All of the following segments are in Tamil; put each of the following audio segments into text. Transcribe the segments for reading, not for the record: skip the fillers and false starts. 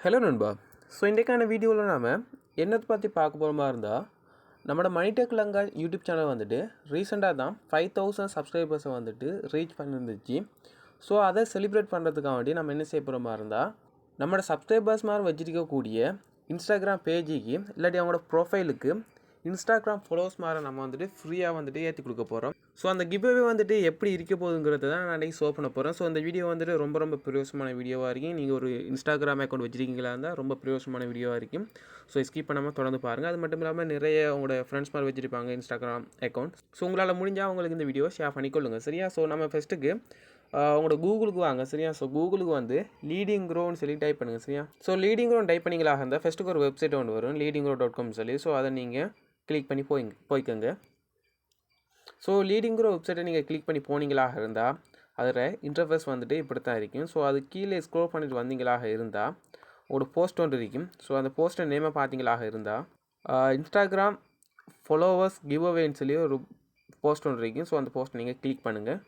ஹலோ நண்பா. ஸோ இன்றைக்கான வீடியோவில் நாம் என்னத்தை பற்றி பார்க்க போகிற மாதிரி இருந்தால், நம்மளோட மணிடெக் லங்கா யூடியூப் சேனல் வந்துட்டு ரீசெண்டாக தான் 5000 சப்ஸ்கிரைபர்ஸை வந்துட்டு ரீச் பண்ணியிருந்துச்சு. ஸோ அதை செலிப்ரேட் பண்ணுறதுக்காக வேண்டி நம்ம என்ன செய்ய போகிற மாதிரி இருந்தால், நம்மளோட சப்ஸ்கிரைபர்ஸ் மாதிரி வச்சுருக்கக்கூடிய இன்ஸ்டாகிராம் பேஜுக்கு இல்லாட்டி அவங்களோட ப்ரொஃபைலுக்கு இன்ஸ்டாகிராம் ஃபாலோவர்ஸ் மாதிரி நம்ம வந்துட்டு ஃப்ரீயாக வந்துட்டு ஏற்றி கொடுக்க போகிறோம். ஸோ அந்த கிவ்அவே வந்துட்டு எப்படி இருக்க போகுதுங்கிறது தான் நான் அன்றைக்கி ஷோ பண்ண போகிறேன். ஸோ அந்த வீடியோ வந்துட்டு ரொம்ப பிரயோசனமான வீடியோவாக இருக்கும். நீங்கள் ஒரு இன்ஸ்டாகிராம் அக்கௌண்ட் வச்சுருக்கீங்களா இருந்தால் ரொம்ப பிரயோசனமான வீடியோவாக இருக்கும். ஸோ ஸ்கிப் பண்ணாமல் தொடர்ந்து பாருங்கள். அது மட்டும் இல்லாமல் நிறைய உங்களோட ஃப்ரெண்ட்ஸ் மாதிரி வச்சுருப்பாங்க இன்ஸ்டாகிராம் அக்கௌண்ட். ஸோ உங்களால் முடிஞ்சால் அவங்களுக்கு இந்த வீடியோ ஷேர் பண்ணிக்கொள்ளுங்கள், சரியா? ஸோ நம்ம ஃபஸ்ட்டுக்கு உங்களோட கூகுளுக்கு வாங்க, சரியா? ஸோ கூகுளுக்கு வந்து லீடிங் க்ரோன்னு சொல்லி டைப் பண்ணுங்கள், சரியா? ஸோ லீடிங் க்ரோன்னு டைப் பண்ணிங்களாக இருந்தால் ஃபஸ்ட்டுக்கு ஒரு வெப்சைட் ஒன்று வரும், leadinggrow.com சொல்லி. ஸோ அதை நீங்கள் கிளிக் பண்ணி போய்க்கோங்க. ஸோ லீடிங்கிற வெப்சைட்டை நீங்கள் கிளிக் பண்ணி போனீங்களாக இருந்தால் அதில் இன்டர்ஃபேஸ் வந்துட்டு இப்படி தான் இருக்கும். ஸோ அது கீழே ஸ்க்ரோல் பண்ணிட்டு வந்தீங்களாக இருந்தால் ஒரு போஸ்ட் ஒன்று இருக்கும். ஸோ அந்த போஸ்ட்டை நேமை பார்த்தீங்களாக இருந்தால் இன்ஸ்டாகிராம் ஃபாலோவர்ஸ் கிவ் அவேன்னு சொல்லி ஒரு போஸ்ட் ஒன்று இருக்கும். ஸோ அந்த போஸ்ட்டை நீங்கள் கிளிக் பண்ணுங்கள்.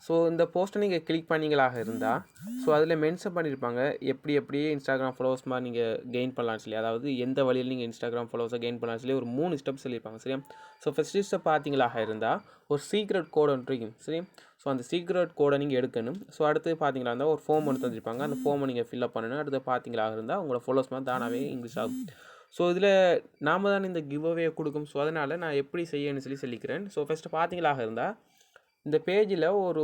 ஸோ இந்த போஸ்ட்டை நீங்கள் கிளிக் பண்ணிங்களாக இருந்தால் ஸோ அதில் மென்ஷன் பண்ணியிருப்பாங்க எப்படி இன்ஸ்டாகிராம் ஃபாலோவர்ஸ் மாதிரி நீங்கள் கெயின் பண்ணலான்னு சொல்லி, அதாவது எந்த வழியில் நீங்கள் இன்ஸ்டாகிராம் ஃபாலோவர்ஸை கெயின் பண்ணலான்னு சொல்லி ஒரு 3 ஸ்டெப் சொல்லியிருப்பாங்க, சரியா? ஸோ ஃபஸ்ட்டு ஸ்டெப் பார்த்தீங்களாக இருந்தால் ஒரு சீக்ரெட் கோடு ஒன்று இருக்கும், சரி? ஸோ அந்த சீக்ரெட் கோடை நீங்கள் எடுக்கணும். ஸோ அடுத்து பார்த்தீங்களா இருந்தால் ஒரு ஃபார்ம் ஒன்று தந்துருப்பாங்க, அந்த ஃபார்மை நீங்கள் ஃபில்அப் பண்ணணும். அடுத்து பார்த்தீங்களாக இருந்தால் உங்களோட ஃபாலோவர்ஸ் மாதிரி தானாகவே இன்க்ரீஸ் ஆகும். ஸோ இதில் நாம் தான் இந்த கிவ் அவே கொடுக்கும். ஸோ அதனால் நான் எப்படி செய்யணும்னு சொல்லிக்கிறேன். ஸோ ஃபஸ்ட்டு பார்த்தீங்களாக இருந்தால் இந்த பேஜில் ஒரு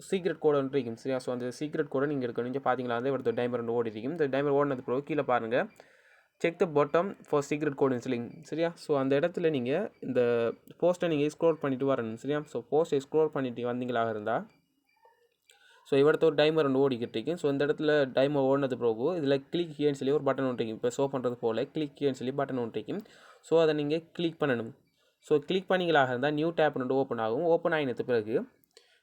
சீக்ரெட் கோடு ஒன்று இருக்கும், சரியா? ஸோ அந்த சீக்ரெட் கோடை நீங்கள் எடுக்கணும். நீங்கள் பார்த்தீங்களா வந்து ஒரு டைமர் ஒன்று ஓடி இருக்கும். இந்த டைமர் ஓடினது பிறகு கீழே பாருங்கள் check the bottom for secret கோடுன்னு சொல்லி, சரியா? ஸோ அந்த இடத்துல நீங்கள் இந்த போஸ்ட்டை நீங்கள் ஸ்க்ரோல் பண்ணிவிட்டு வரணும், சரியா? ஸோ போஸ்ட்டை ஸ்க்ரோல் பண்ணிவிட்டு வந்தீங்களாக இருந்தால் ஸோ இவரத்த ஒரு டைமர் ஒன்று ஓடிக்கிட்டு இருக்கும். ஸோ இந்த இடத்துல டைமர் ஓடினது பிறகு இதில் கிளிக் ஹியர்னு சொல்லி ஒரு பட்டன் ஒன்று இருக்கும். இப்போ ஷோ பண்ணுறது போல் கிளிக் ஹியர்னு சொல்லி பட்டன் ஒன்று இருக்கும். ஸோ அதை நீங்கள் கிளிக் பண்ணணும். ஸோ கிளிக் பண்ணிங்களாக இருந்தால் நியூ டேப் ஒன்று ஓப்பன் ஆகும். ஓப்பன் ஆகினது பிறகு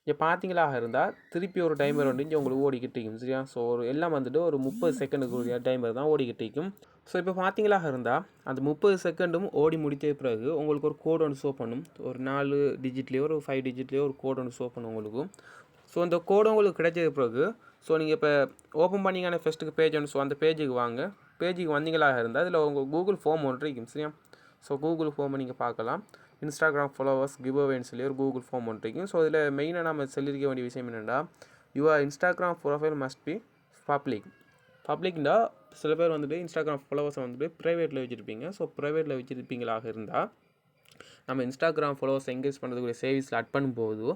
இங்கே பார்த்தீங்களாக இருந்தால் திருப்பி ஒரு டைமர் ஒன்று இங்கே உங்களுக்கு ஓடிக்கிட்டு இருக்கும், சரியா? ஸோ ஒரு எல்லாம் வந்துட்டு ஒரு 30 செகண்டுக்கு டைமர் தான் ஓடிக்கிட்டு இருக்கும். ஸோ இப்போ பார்த்தீங்களாக இருந்தால் அந்த 30 செகண்டும் ஓடி முடித்த பிறகு உங்களுக்கு ஒரு கோடு ஒன்று ஷோ பண்ணும். ஒரு 4 டிஜிட்லேயோ ஒரு 5 டிஜிட்லேயோ ஒரு கோடு ஒன்று ஷோ பண்ணும் உங்களுக்கு. ஸோ அந்த கோடு உங்களுக்கு கிடைச்சது பிறகு ஸோ நீங்கள் இப்போ ஓப்பன் பண்ணிங்கன்னா ஃபஸ்ட்டுக்கு பேஜ் ஒன்று. ஸோ அந்த பேஜுக்கு வாங்க. பேஜுக்கு வந்தீங்களாக இருந்தால் அதில் உங்கள் கூகுள் ஃபார்ம் ஒன்று இருக்கும், சரியா? ஸோ கூகுள் ஃபார்மை நீங்கள் பார்க்கலாம். இன்ஸ்டாகிராம் ஃபாலோவர்ஸ் கிவ் அவேன்னு சொல்லி ஒரு கூகுள் ஃபார்ம் ஒன்று இருக்கும். ஸோ இதில் மெயினாக நம்ம சொல்லியிருக்க வேண்டிய விஷயம் என்னென்னா, your Instagram profile must be பப்ளிக்னா சில பேர் வந்துட்டு இன்ஸ்டாகிராம் ஃபாலோவர்ஸை வந்துட்டு ப்ரைவேட்டில் வச்சுருப்பீங்க. ஸோ ப்ரைவேட்டில் வச்சுருப்பீங்களாக இருந்தால் நம்ம இன்ஸ்டாகிராம் ஃபாலோவர்ஸ் என்கரேஜ் பண்ணுறதுக்குரிய சேவிஸில் அட் பண்ணும்போது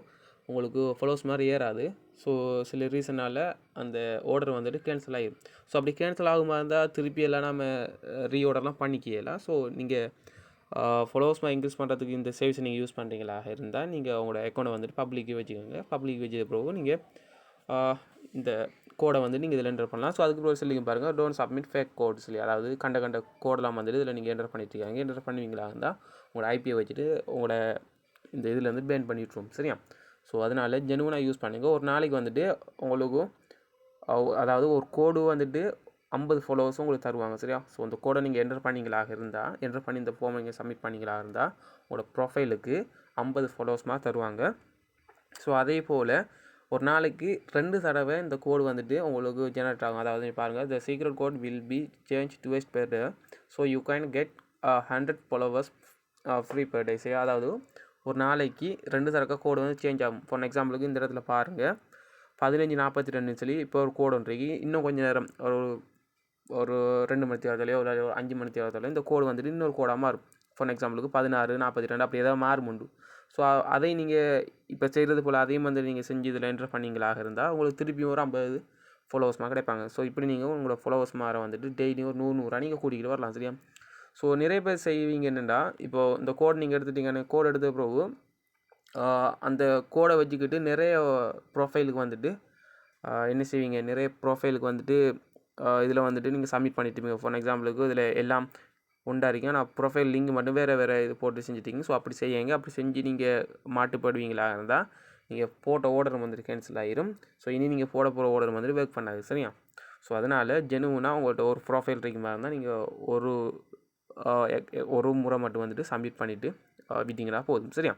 உங்களுக்கு ஃபாலோவர்ஸ் மாதிரி ஏறாது. ஸோ சில ரீசனால் அந்த ஆர்டர் வந்துட்டு கேன்சல் ஆகிடும். ஸோ அப்படி கேன்சல் ஆகுமா இருந்தால் திருப்பி எல்லாம் நம்ம ரீஆர்டர்லாம் பண்ணிக்கலாம். ஸோ நீங்கள் ஃபாலோவர்ஸ் மாதிரி இன்க்ரீஸ் பண்ணுறதுக்கு இந்த சேவிஸை நீங்கள் யூஸ் பண்ணுறீங்களாக இருந்தால் நீங்கள் உங்களோட அக்கௌண்ட்டை வந்துட்டு பப்ளிக்கு வச்சுக்கோங்க. பப்ளிக் வச்சது பிறகு நீங்கள் இந்த கோடை வந்து நீங்கள் இதில் என்டர் பண்ணலாம். ஸோ அதுக்கு ஒரு சொல்லி பாருங்கள், டோன்ட் சப்மிட் ஃபேக் கோட் சொல்லி, அதாவது கண்ட கோடெலாம் வந்துட்டு இதில் நீங்கள் என்டர் பண்ணிட்டுருக்காங்க. என்டர் பண்ணுவீங்களா இருந்தால் உங்களோட ஐபியை வச்சுட்டு உங்களோட இந்த இதில் வந்து பேன் பண்ணிவிட்ருவோம், சரியா? ஸோ அதனால் ஜெனுவனாக யூஸ் பண்ணுங்கள். ஒரு நாளைக்கு வந்துட்டு உங்களுக்கு அதாவது ஒரு கோடு வந்துட்டு 50 ஃபாலோவர்ஸும் உங்களுக்கு தருவாங்க, சரியா? ஸோ அந்த கோடை நீங்கள் என்டர் பண்ணிங்களாக இருந்தால் என்டர் பண்ணி இந்த ஃபார்மை நீங்கள் சப்மிட் பண்ணிங்களாக இருந்தால் உங்களோட ப்ரொஃபைலுக்கு 50 ஃபாலோவர்ஸ் மாதிரி தருவாங்க. ஸோ அதே போல் ஒரு நாளைக்கு 2 தடவை இந்த கோடு வந்துட்டு உங்களுக்கு ஜெனரேட் ஆகும். அதாவது பாருங்கள், the secret code will be change twice per day. So you can get 100 followers free per day. சரி, அதாவது ஒரு நாளைக்கு 2 தடவை கோடு வந்து சேஞ்ச் ஆகும். ஃபார் எக்ஸாம்பிளுக்கு இந்த இடத்துல பாருங்கள் 15:42 சொல்லி இப்போ ஒரு கோடு ஒன்று இருக்கு. இன்னும் கொஞ்சம் நேரம் ஒரு 2 மணி தேர்தலையோ ஒரு 5 மணி தேர்தலையோ இந்த கோடு வந்துட்டு இன்னொரு கோடாக மாறும். ஃபார் எக்ஸாம்பிளுக்கு 16:42 அப்படி ஏதாவது மாறும் உண்டு. ஸோ அதை நீங்கள் இப்போ செய்கிறது போல் அதையும் வந்து நீங்கள் செஞ்சு இதில் என்டர் பண்ணிங்களாக இருந்தால் உங்களுக்கு திருப்பியும் ஒரு 50 ஃபாலோவர்ஸ் மாதிரி கிடைப்பாங்க. ஸோ இப்படி நீங்கள் உங்களோட ஃபாலோவர்ஸ் மாதிரி வந்துட்டு டெய்லியும் ஒரு 100 நீங்கள் கூட்டிகிட்டு வரலாம், சரியா? ஸோ நிறைய பேர் செய்வீங்க என்னென்னா, இப்போது இந்த கோட் நீங்கள் எடுத்துட்டீங்கன்னு கோட் எடுத்த பிறகு அந்த கோடை வச்சுக்கிட்டு நிறைய ப்ரொஃபைலுக்கு வந்துட்டு என்ன செய்வீங்க, நிறைய ப்ரொஃபைலுக்கு வந்துட்டு இதில் வந்துட்டு நீங்கள் சப்மிட் பண்ணிட்டுருப்பீங்க. ஃபார் எக்ஸாம்பிளுக்கு இதில் எல்லாம் உண்டா இருக்கும், ஆனால் ப்ரொஃபைல் லிங்க் மட்டும் வேறு இது போட்டு செஞ்சுட்டிங்க. ஸோ அப்படி செய்யுங்க. அப்படி செஞ்சு நீங்கள் மாட்டுப்படுவீங்களா இருந்தால் நீங்கள் போட்ட ஆர்டர் வந்துட்டு கேன்சல் ஆகிரும். ஸோ இனி நீங்கள் போட போகிற ஆர்டர் வந்துட்டு ஒர்க் பண்ணாது, சரியா? ஸோ அதனால் ஜெனுவனாக உங்கள்கிட்ட ஒரு ப்ரொஃபைல் இருக்குமா இருந்தால் நீங்கள் ஒரு முறை மட்டும் வந்துட்டு சப்மிட் பண்ணிவிட்டு விட்டிங்களா போதும், சரியா?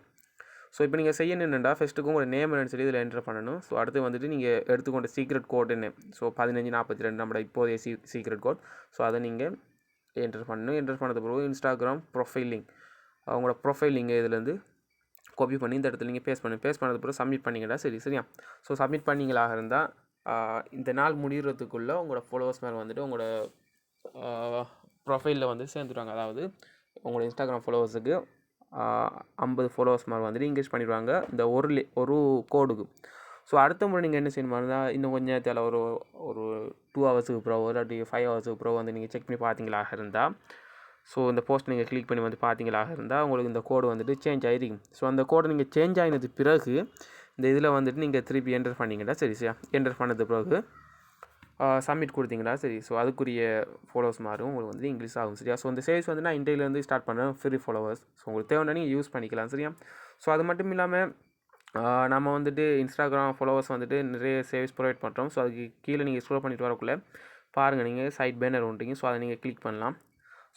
ஸோ இப்போ நீங்கள் செய்யணும் என்னென்னா ஃபஸ்ட்டுக்கும் உங்களோட நேம் என்னன்னு சொல்லி இதில் என்டர் பண்ணணும். ஸோ அடுத்து வந்துட்டு நீங்கள் எடுத்துக்கொண்ட சீக்ரெட் கோட் என்ன, ஸோ 1542 நம்மளோட இப்போதைய சீக்ரெட் கோட். ஸோ அதை நீங்கள் என்டர் பண்ணணும். என்டர் பண்ணது பிறகு இன்ஸ்டாகிராம் ப்ரொஃபைல் லிங்க், அவங்களோட ப்ரொஃபைல் லிங்கை இதுலேருந்து காப்பி பண்ணி இந்த இடத்துல நீங்கள் பேஸ்ட் பண்ணது பிறகு சப்மிட் பண்ணிங்கடா சரியா. ஸோ சப்மிட் பண்ணிங்களாக இருந்தால் இந்த நாள் முடிகிறதுக்குள்ளே உங்களோட ஃபாலோவர்ஸ் மேலே வந்துட்டு உங்களோட ப்ரொஃபைலில் வந்து சேர்ந்துடுவாங்க. அதாவது உங்களோட இன்ஸ்டாகிராம் ஃபாலோவர்ஸுக்கு 50 ஃபாலோவர்ஸ் மாதிரி வந்துட்டு இன்க்ரீஸ் பண்ணிடுவாங்க இந்த ஒரு கோடுக்கு. ஸோ அடுத்த முறை நீங்கள் என்ன செய்யணுமா இருந்தால் இன்னும் கொஞ்சம் நேரத்தில் ஒரு 2 ஹவர்ஸுக்கு ப்ரோ இல்லாட்டி 5 ஹவர்ஸுக்கு ப்ரோ வந்து நீங்கள் செக் பண்ணி பார்த்தீங்களாக இருந்தால், ஸோ இந்த போஸ்ட் நீங்கள் கிளிக் பண்ணி வந்து பார்த்தீங்களாக இருந்தால் உங்களுக்கு இந்த கோடு வந்துட்டு சேஞ்ச் ஆகிருக்கும். ஸோ அந்த கோடை நீங்கள் சேஞ்ச் ஆகினது பிறகு இந்த இதில் வந்துட்டு நீங்கள் திருப்பி என்டர் பண்ணிங்கடா சரியா. என்டர் பண்ணது பிறகு சப்மிட் கொடுத்தீங்களா சரி. ஸோ அதுக்குரிய ஃபாலோவர்ஸ் மாறும் உங்களுக்கு வந்து இன்க்ரீஸ் ஆகும் சரியா. ஸோ இந்த சேல்ஸ் வந்து நான் இன்டர்வியூலேருந்து ஸ்டார்ட் பண்ணேன் ஃப்ரீ ஃபாலோவர்ஸ். ஸோ உங்களுக்கு தேவைன்னா நீங்கள் யூஸ் பண்ணிக்கலாம் சரியா. ஸோ அது மட்டும் இல்லாமல் நம்ம வந்துட்டு இன்ஸ்டாகிராம் ஃபாலோவர்ஸ் வந்துட்டு நிறைய சர்வீஸ் ப்ரொவைட் பண்ணுறோம். ஸோ அதுக்கு கீழே நீங்கள் ஸ்க்ரோல் பண்ணிட்டு வரக்குள்ளே பாருங்கள் நீங்கள் சைட் பேனர் ஒன்றிங்க. ஸோ அதை நீங்கள் கிளிக் பண்ணலாம்.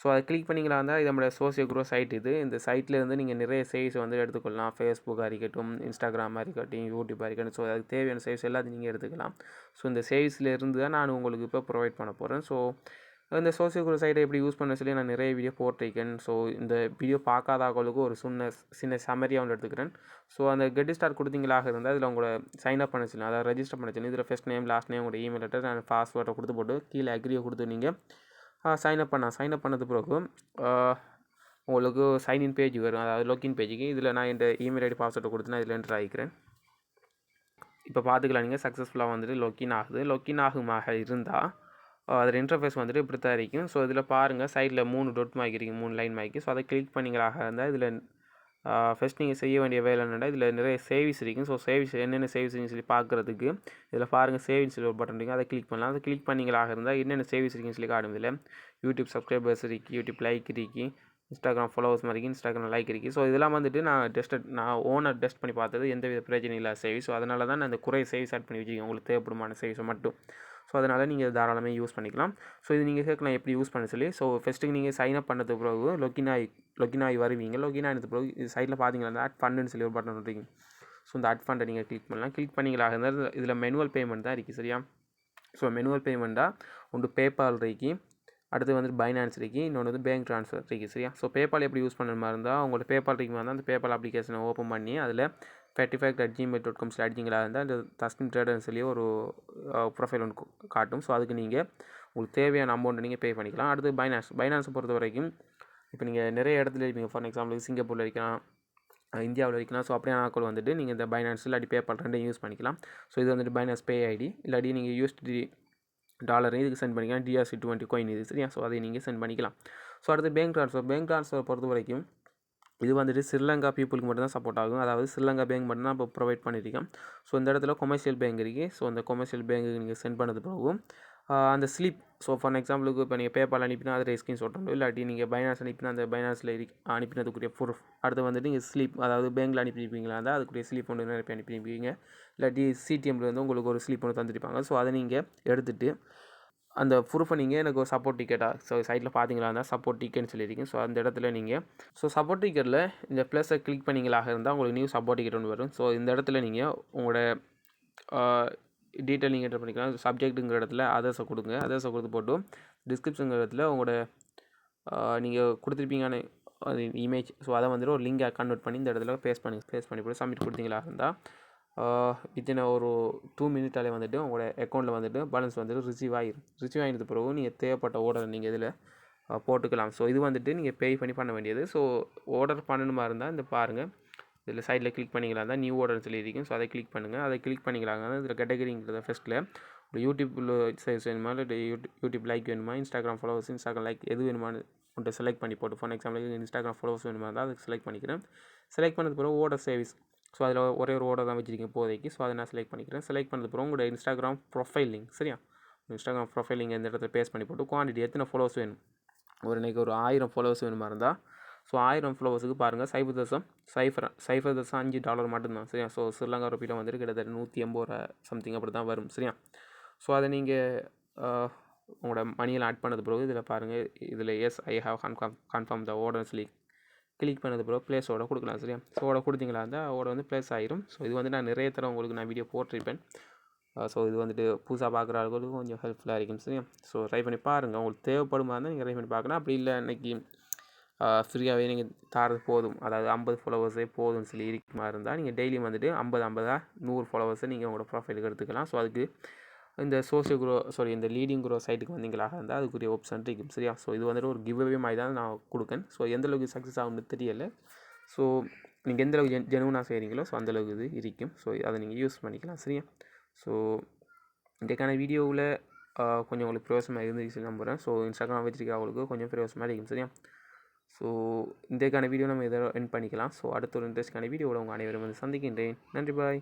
ஸோ அதை கிளிக் பண்ணிங்களா இருந்தால் இது நம்மளோட சோசியோ குரோ சைட். இந்த சைட்லேருந்து நீங்கள் நிறைய சேவ்ஸ் வந்து எடுத்துக்கொள்ளலாம். ஃபேஸ்புக்காக இருக்கட்டும், இன்ஸ்டாகிராமாக இருக்கட்டும், யூடியூப்பாக இருக்கட்டும். ஸோ அதுக்கு தேவையான சேவ்ஸ் எல்லாத்தையும் நீங்கள் எடுத்துக்கலாம். ஸோ இந்த சேவ்ஸ்லேருந்து தான் நான் உங்களுக்கு இப்போ ப்ரொவைட் பண்ண போகிறேன். ஸோ இந்த சோசியோ குரோ சைட்டை எப்படி யூஸ் பண்ண சொல்லி நான் நிறைய வீடியோ போட்டிருக்கேன். ஸோ இந்த வீடியோ பார்க்காதவங்களுக்கு ஒரு சின்ன சம்மரியாக ஒன்று எடுத்துக்கிறேன். ஸோ அந்த கெட் ஸ்டார்ட் கொடுத்தீங்களாக இருந்தால் இதில் உங்களை சைன் அப் பண்ண சொல்லி, அதாவது ரெஜிஸ்டர் பண்ண சொல்லி இதில் ஃபஸ்ட் நேம் லாஸ்ட் நேம் உங்களோட இமெயில் அட்ரஸ் அண்ட் பாஸ்வேர்டை கொடுத்து போட்டு கீழே அக்ரியை கொடுத்து நீங்கள் சைன் அப் பண்ணது பிறகு உங்களுக்கு சைன்இன் பேஜ் வரும், அதாவது லாகின் பேஜுக்கு. இதில் நான் இந்த இமெயில் ஐடி பாஸ்வேர்டை கொடுத்து நான் இதில் என்டர் ஆகிக்கிறேன். இப்போ பார்த்துக்கலாம் நீங்கள் சக்ஸஸ்ஃபுல்லாக வந்துட்டு லாகின் ஆகுது. லாகின் ஆகுமாக இருந்தால் அதில் இன்டர்ஃபேஸ் வந்துட்டு இப்படி தான் இருக்கும். ஸோ இதில் பாருங்கள் சைடில் 3 டொட் மாய்க்கு இருக்குது, 3 லைன் மாய்க்கு. ஸோ அதை கிளிக் பண்ணிங்களாக இருந்தால் இதில் ஃபஸ்ட் நீங்கள் செய்ய வேண்டிய வேலை என்னென்னா இதில் நிறைய சேவிங்ஸ் இருக்கும். ஸோ சேவிங்ஸ் என்னென்ன சேவிங்ஸ்னு சொல்லி பார்க்குறதுக்கு இதில் பாருங்கள் சேவிங்ஸ் ஒரு பட்டன் இருக்குது, அதை கிளிக் பண்ணலாம். அதை கிளிக் பண்ணிங்களாக இருந்தால் என்னென்ன சேவிங்ஸ் இருக்குன்னு சொல்லி காணும். இதில் யூடியூப் சப்ஸ்கிரைபர்ஸ் இருக்குது, யூடியூப் லைக் இருக்குது, இன்ஸ்டாகிராம் ஃபாலோவர்ஸ் மாதிரி இன்ஸ்டாகிராம் லைக் இருக்குது. ஸோ இதெல்லாம் வந்துட்டு நான் ஓனர் டெஸ்ட் பண்ணி பார்த்தது எந்த வித பிரச்சனை இல்லாத சேவிங்ஸ். ஸோ அதனால தான் நான் இந்த குறை சேவிங்ஸ் ஆட் பண்ணி வச்சுக்கேன் உங்களுக்கு தேவைப்படுமான சேவிங்ஸை மட்டும். ஸோ அதனால் நீங்கள் தாராளமாக யூஸ் பண்ணிக்கலாம். ஸோ இது நீங்கள் கேட்கலாம் எப்படி யூஸ் பண்ண சொல்லி. ஸோ ஃபஸ்ட்டுக்கு நீங்கள் சைன் அப் பண்ணது பிறகு லொகின் ஆகி வருவீங்க. லொகின் ஆனது பிறகு இது சைடில் பார்த்தீங்கன்னா ஆட் ஃபண்டுன்னு சொல்லி ஒரு பட்டன் இருக்கும். ஸோ இந்த ஆட் ஃபண்டை நீங்கள் கிளிக் பண்ணலாம். கிளிக் பண்ணிங்களாக இருந்தால் இதில் மேனுவல் பேமெண்ட் தான் இருக்குது சரியா. ஸோ மேனுவல் பேமெண்ட்டாக ஒன்று பேபால் இருக்குது, அடுத்து வந்துட்டு பைனான்ஸ் இருக்குது, இன்னொன்று வந்து பேங்க் ட்ரான்ஸ்ஃபர் இருக்குது சரியா. ஸோ பேபால் எப்படி யூஸ் பண்ணுற மாதிரி இருந்தால் உங்களோட பேபால் இருக்குமா இருந்தால் அந்த பேபால் அப்ளிகேஷனை ஓப்பன் பண்ணி அதில் 35@gmail.com அடிச்சிங்களாக இருந்தால் இந்த தஸ்னிம் ட்ரேடர்னு சொல்லி ஒரு ப்ரொஃபைல் ஒன்று காட்டும். ஸோ அதுக்கு நீங்கள் உங்களுக்கு தேவையான அமௌண்ட்டை நீங்கள் பே பண்ணிக்கலாம். அடுத்து பைனான்ஸை பொறுத்த வரைக்கும் இப்போ நீங்கள் நிறைய இடத்துல இருப்பீங்க. ஃபார் எக்ஸாம்பிளுக்கு சிங்கப்பூரில் இருக்கலாம், இந்தியாவில் இருக்கலாம். ஸோ அப்படியே ஆட்கள் வந்துட்டு நீங்கள் இந்த பைனான்ஸ் இல்லாட்டி பேபால் ரெண்டையும் யூஸ் பண்ணிக்கலாம். ஸோ இது வந்துட்டு பைனான்ஸ் பே ஐடி, இல்லாட்டி நீங்கள் USD டாலர் இதுக்கு சென்ட் பண்ணிக்கலாம். DRC20 காயின் இது சரியா. ஸோ அதை நீங்கள் சென்ட் பண்ணிக்கலாம். ஸோ அடுத்து பேங்க் ட்ரான்ஸ்ஃபர் பொறுத்த வரைக்கும் இது வந்துட்டு ஸ்ரீலங்கா பீப்புளுக்கு மட்டும் தான் சப்போர்ட் ஆகும். அதாவது ஸ்ரீலங்கா பேங்க் மட்டும் தான் இப்போ ப்ரொவைட் பண்ணியிருக்கேன். ஸோ இந்த இடத்துல கொமர்ஷியல் பேங்க் இருக்குது. ஸோ அந்த கொமர்ஷியல் பேங்க்கு நீங்கள் சென்ட் பண்ணது போகும் அந்த ஸ்லிப். ஸோ ஃபார் எக்ஸாம்பிளுக்கு இப்போ நீங்கள் பேபால் அனுப்பினா அதில் ஸ்க்ரீன்ஷாட் உண்டு, இல்லாட்டி நீங்கள் பைனான்ஸ் அனுப்பினா அந்த பைனான்ஸில் அனுப்பினதுக்குரிய ப்ரூஃப். அடுத்து வந்துட்டு நீங்கள் ஸ்லிப், அதாவது பேங்க்கில் அனுப்பியிருப்பீங்களா இருந்தால் அதுக்குரிய ஸ்லிப் ஒன்று நிரப்பி அனுப்பியிருப்பீங்க, இல்லாட்டி CTMல வந்து உங்களுக்கு ஒரு ஸ்லிப் ஒன்று தந்துருப்பாங்க. ஸோ அதை நீங்கள் எடுத்துகிட்டு அந்த ப்ரூஃபை நீங்கள் எனக்கு ஒரு சப்போர்ட் டிக்கெட்டாக ஸோ சைட்டில் பார்த்தீங்களா இருந்தால் சப்போர்ட் டிக்கெட்னு சொல்லியிருக்கேன். ஸோ அந்த இடத்துல நீங்கள் சப்போர்ட் டிக்கெட்டில் இந்த ப்ளஸை கிளிக் பண்ணிங்களாக இருந்தால் உங்களுக்கு நியூ சப்போர்ட் டிக்கெட் ஒன்று வரும். ஸோ இந்த இடத்துல நீங்கள் உங்களோட டீட்டெயில் நீங்கள் என்டர் பண்ணிக்கலாம். சப்ஜெக்ட்டுங்கிற இடத்துல அதர்ஸை கொடுங்க. அதர்ஸை கொடுத்து போட்டு டிஸ்கிரிப்ஷனுங்கிற இடத்துல உங்களோட நீங்கள் கொடுத்துருப்பீங்கன்னு அது இமேஜ். ஸோ அதை வந்துட்டு ஒரு லிங்கை கன்வெர்ட் பண்ணி இந்த இடத்துல பேஸ்ட் பண்ணி போட்டு சப்மிட் கொடுத்தீங்களா இருந்தால் வித்தின் ஒரு 2 மினிட்டாலே வந்துட்டு உங்களோட அக்கௌண்ட்டில் வந்துட்டு பேலன்ஸ் வந்துட்டு ரிசீவ் ஆகிடுது பிறகு நீங்கள் தேவைப்பட்ட ஆர்டரை நீங்கள் இதில் போட்டுக்கலாம். ஸோ இது வந்துட்டு நீங்கள் பே பண்ண வேண்டியது. ஸோ ஆர்டர் பண்ணணுமா இருந்தால் இந்த பாருங்கள் இதில் சைடில் கிளிக் பண்ணிக்கலாம் தான் நியூ ஆர்டர்னு சொல்லியிருக்கேன். ஸோ அதை கிளிக் பண்ணுங்கள். அதை கிளிக் பண்ணிக்கலாங்க. இதில் கேட்டகரிங்கிறத ஃபஸ்ட்டில் ஒரு யூடியூப்பில் சைஸ் வேணுமா, இல்லை யூடியூப் லைக் வேணுமா, இன்ஸ்டாகிராம் ஃபாலோவர்ஸ் இன்ஸ்டாகிராம் லைக் எது வேணுமான்னு உன்ட்டு செலக்ட் பண்ணி போட்டு ஃபார் எக்ஸாம்பிள் இன்ஸ்டாகிராம் ஃபாலோவர்ஸ் வேணுமா இருந்தால் அதுக்கு செலக்ட் பண்ணிக்கிறேன். செலக்ட் பண்ணது பிறகு ஆர்டர் சர்வீஸ். ஸோ அதில் ஒரே ஒரு ஆர்டர் தான் வச்சுருக்கேன் இப்போதைக்கு. ஸோ அதை நான் செலக்ட் பண்ணிக்கிறேன். செலக்ட் பண்ணது பிறகு உங்களோட இன்ஸ்டாகிராம் ப்ரொஃபைல் லிங்க் சரியா. இன்ஸ்டாகிராம் ப்ரொஃபைல் லிங்க் இந்த இடத்துல பேஸ்ட் பண்ணி போட்டு குவான்டிட்டி எத்தனை ஃபாலோவர்ஸ் வேணும், இன்றைக்கி ஒரு 1000 ஃபாலோவர்ஸ் வேணுமா இருந்தால் ஸோ 1000 ஃபாலோவர்ஸுக்கு பாருங்கள் $0.05 மட்டும்தான் சரியா. ஸோ ஸ்ரீலங்கா ரூபியில் வந்துட்டு கிட்டத்தட்ட 180 ரூபா சம்திங் அப்படி தான் வரும் சரியா. ஸோ அதை நீங்கள் உங்களோட மணியில் ஆட் பண்ணது பிறகு இதில் பாருங்கள், இதில் yes I have confirm the ஆர்டர்னு சொல்லி கிளிக் பண்ணது பிறகு ப்ளேஸோட கொடுக்கலாம் சரியா. ஸோ ஓட கொடுத்தீங்களா இருந்தால் ஓட வந்து ப்ளேஸ் ஆயிரும். ஸோ இது வந்து நான் நிறைய தடவை உங்களுக்கு நான் வீடியோ போட்டிருப்பேன். ஸோ இது வந்துட்டு புதுசாக பார்க்குற ஆளுகளுக்கு கொஞ்சம் ஹெல்ப்ஃபுல்லாக இருக்கும் சரியா. ஸோ ட்ரை பண்ணி பாருங்கள். உங்களுக்கு தேவைப்படுமா இருந்தால் நீங்கள் ட்ரை பண்ணி பார்க்கலாம். அப்படி இல்லை இன்றைக்கி ஃப்ரீயாகவே நீங்கள் தாரது போதும், அதாவது 50 ஃபாலோவர்ஸே போதும்னு சொல்லி இருக்குமா இருந்தால் நீங்கள் டெய்லியும் வந்துட்டு 50 100 ஃபாலோவர்ஸை நீங்கள் உங்களோட ப்ரொஃபைலுக்கு எடுத்துக்கலாம். ஸோ அதுக்கு இந்த இந்த லீடிங் க்ரோ சைட்டுக்கு வந்தீங்களாக இருந்தால் அதுக்குரிய ஆப்ஷன் இருக்கும் சரியா. ஸோ இது வந்துட்டு ஒரு கிவ்அவே மாதிரி தான் நான் கொடுக்கேன். ஸோ எந்தளவுக்கு சக்ஸஸ் ஆகும்னு தெரியலை. ஸோ நீங்கள் எந்தளவுக்கு ஜெனுவனாக செய்கிறீங்களோ ஸோ அந்தளவுக்கு இது இருக்கும். ஸோ அதை நீங்கள் யூஸ் பண்ணிக்கலாம் சரியா. ஸோ இன்றைக்கான வீடியோவில் கொஞ்சம் உங்களுக்கு பிரயோசனமாக இருந்துச்சு நம்புகிறேன். ஸோ இன்ஸ்டாகிராம் வச்சுருக்கிறவங்களுக்கு கொஞ்சம் பிரயோசனமாக இருக்கும் சரியா. ஸோ இன்றைக்கான வீடியோ நம்ம எதோ எண்ட் பண்ணிக்கலாம். ஸோ அடுத்த ஒரு இன்ட்ரெஸ்டான வீடியோவில் உங்கள் அனைவரும் வந்து சந்திக்கின்றேன். நன்றி, பாய்.